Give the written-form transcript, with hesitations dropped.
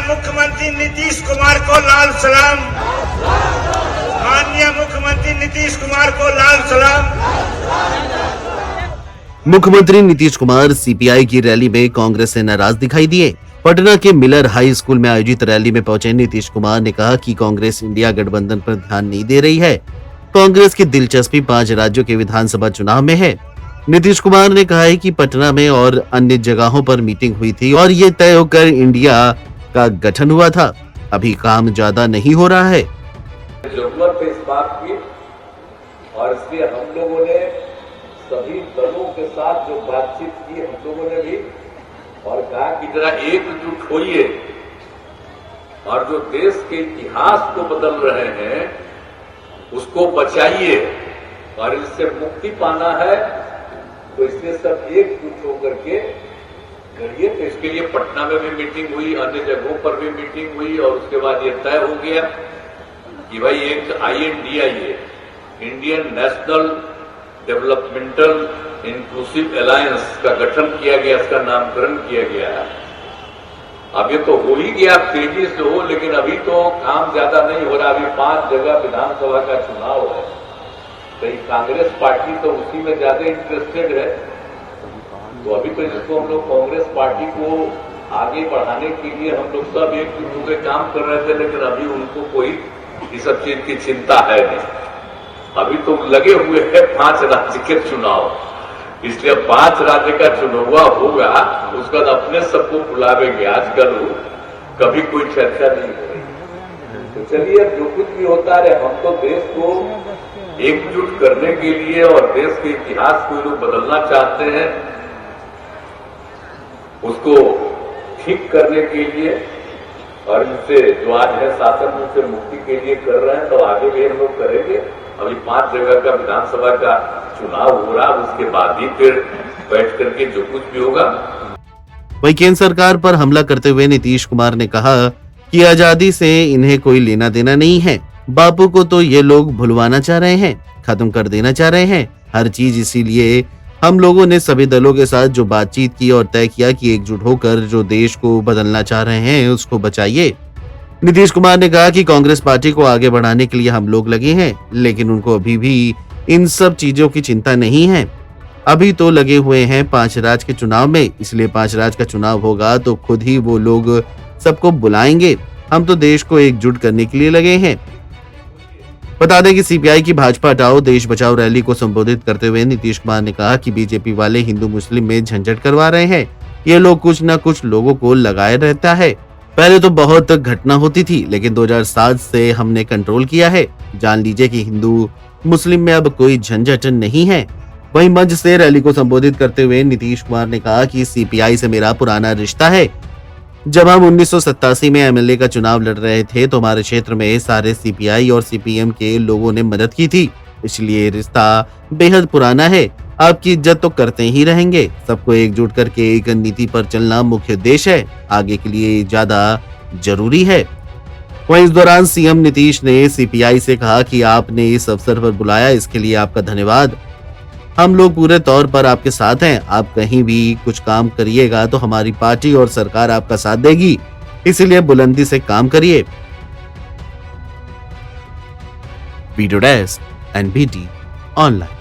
मुख्यमंत्री नीतीश कुमार को लाल सलाम। माननीय मुख्यमंत्री नीतीश कुमार को लाल सलाम। मुख्यमंत्री नीतीश कुमार सीपीआई की रैली में कांग्रेस से नाराज दिखाई दिए। पटना के मिलर हाई स्कूल में आयोजित रैली में पहुंचे नीतीश कुमार ने कहा कि कांग्रेस इंडिया गठबंधन पर ध्यान नहीं दे रही है। कांग्रेस की दिलचस्पी 5 राज्यों के विधानसभा चुनाव में है। नीतीश कुमार ने कहा है कि पटना में और अन्य जगहों पर मीटिंग हुई थी और ये तय होकर इंडिया का गठन हुआ था। अभी काम ज्यादा नहीं हो रहा है। जरूरत है इस बात की, और इसलिए हम लोगों ने सभी दलों के साथ जो बातचीत की, हम लोगों ने भी और कहा कि जरा एकजुट होइए और जो देश के इतिहास को बदल रहे हैं उसको बचाइए, और इससे मुक्ति पाना है तो इसलिए सब एकजुट होकर के करिए। तो इसके लिए पटना में भी मीटिंग हुई, अन्य जगहों पर भी मीटिंग हुई, और उसके बाद ये तय हो गया कि भाई एक INDI है, Indian national developmental inclusive alliance का गठन किया गया, इसका नामकरण किया गया है। अब ये तो हो ही गया, तेजी से हो, लेकिन अभी तो काम ज्यादा नहीं हो रहा। अभी 5 जगह विधानसभा का चुनाव है, तो कांग्रेस पार्टी तो उसी में ज्यादा इंटरेस्टेड है। तो अभी तो जिसको हम लोग कांग्रेस पार्टी को आगे बढ़ाने के लिए हम लोग सब एकजुट होकर काम कर रहे थे, लेकिन अभी उनको कोई इस सब चीज की चिंता है नहीं। अभी तो लगे हुए हैं 5 राज्य के चुनाव, इसलिए 5 राज्य का चुनाव होगा, उसके बाद अपने सबको बुलावेंगे। आजकल कभी कोई चर्चा नहीं हो रही। तो चलिए, जो कुछ भी होता है, हम तो देश को एकजुट करने के लिए और देश के इतिहास को लोग बदलना चाहते हैं, उसको ठीक करने के लिए, और इनसे जो आज है शासन से मुक्ति के लिए कर रहे हैं, तो आगे भी हम लोग करेंगे। अभी 5 जगह का विधानसभा का चुनाव हो रहा, उसके बाद ही फिर बैठ करके जो कुछ भी होगा। वहीं केंद्र सरकार पर हमला करते हुए नीतीश कुमार ने कहा कि आजादी से इन्हें कोई लेना देना नहीं है। बापू को तो ये लोग भुलवाना चाह रहे हैं, खत्म कर देना चाह रहे हैं हर चीज। इसीलिए हम लोगों ने सभी दलों के साथ जो बातचीत की और तय किया कि एकजुट होकर जो देश को बदलना चाह रहे हैं उसको बचाइए। नीतीश कुमार ने कहा कि कांग्रेस पार्टी को आगे बढ़ाने के लिए हम लोग लगे हैं, लेकिन उनको अभी भी इन सब चीजों की चिंता नहीं है। अभी तो लगे हुए हैं 5 राज्य के चुनाव में, इसलिए 5 राज्य का चुनाव होगा तो खुद ही वो लोग सबको बुलाएंगे। हम तो देश को एकजुट करने के लिए लगे हैं। बता दें कि सीपीआई की भाजपा हटाओ देश बचाओ रैली को संबोधित करते हुए नीतीश कुमार ने कहा कि बीजेपी वाले हिंदू मुस्लिम में झंझट करवा रहे हैं। ये लोग कुछ न कुछ लोगों को लगाए रहता है। पहले तो बहुत घटना होती थी, लेकिन 2007 से हमने कंट्रोल किया है। जान लीजिए कि हिंदू मुस्लिम में अब कोई झंझट नहीं है। वहीं मंच से रैली को संबोधित करते हुए नीतीश कुमार ने कहा कि सीपीआई से मेरा पुराना रिश्ता है। जब हम 1987 में एमएलए का चुनाव लड़ रहे थे तो हमारे क्षेत्र में सारे सीपीआई और सीपीएम के लोगों ने मदद की थी, इसलिए रिश्ता बेहद पुराना है। आपकी इज्जत तो करते ही रहेंगे। सबको एकजुट करके एक नीति पर चलना मुख्य उद्देश्य है, आगे के लिए ज्यादा जरूरी है। वहीं इस दौरान सीएम नीतीश ने सीपीआई से कहा कि आपने इस अवसर पर बुलाया, इसके लिए आपका धन्यवाद। हम लोग पूरे तौर पर आपके साथ हैं। आप कहीं भी कुछ काम करिएगा तो हमारी पार्टी और सरकार आपका साथ देगी, इसलिए बुलंदी से काम करिए। Video desk NBT online.